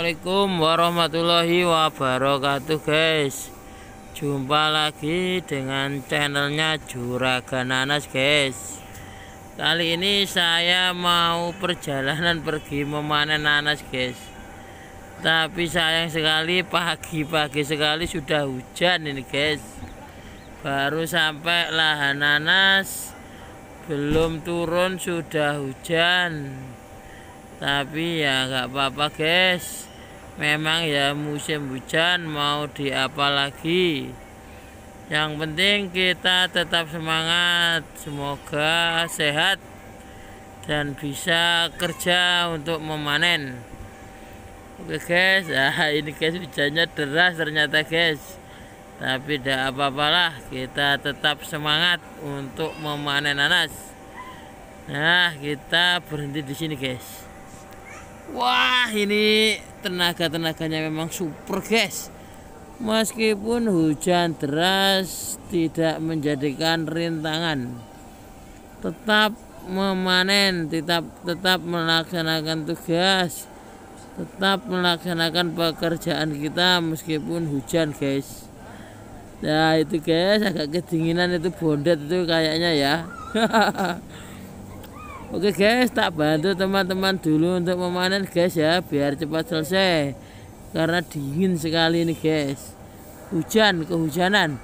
Assalamualaikum warahmatullahi wabarakatuh guys. Jumpa lagi dengan channelnya Juragan Nanas guys. Kali ini saya mau perjalanan pergi memanen nanas guys. Tapi sayang sekali pagi-pagi sekali sudah hujan ini guys. Baru sampai lahan nanas, belum turun sudah hujan. Tapi ya nggak apa-apa guys, memang ya musim hujan, mau di apa lagi. Yang penting kita tetap semangat, semoga sehat dan bisa kerja untuk memanen. Oke guys, ini guys hujannya deras ternyata guys. Tapi tidak apa-apalah, kita tetap semangat untuk memanen nanas. Nah, kita berhenti di sini guys. Wah, ini tenaga-tenaganya memang super guys. Meskipun hujan deras tidak menjadikan rintangan, tetap memanen, tetap melaksanakan tugas, tetap melaksanakan pekerjaan kita meskipun hujan guys. Nah itu guys, agak kedinginan itu bondet itu kayaknya ya. Oke guys, tak bantu teman-teman dulu untuk memanen guys ya, biar cepat selesai. Karena dingin sekali ini guys. Hujan, kehujanan.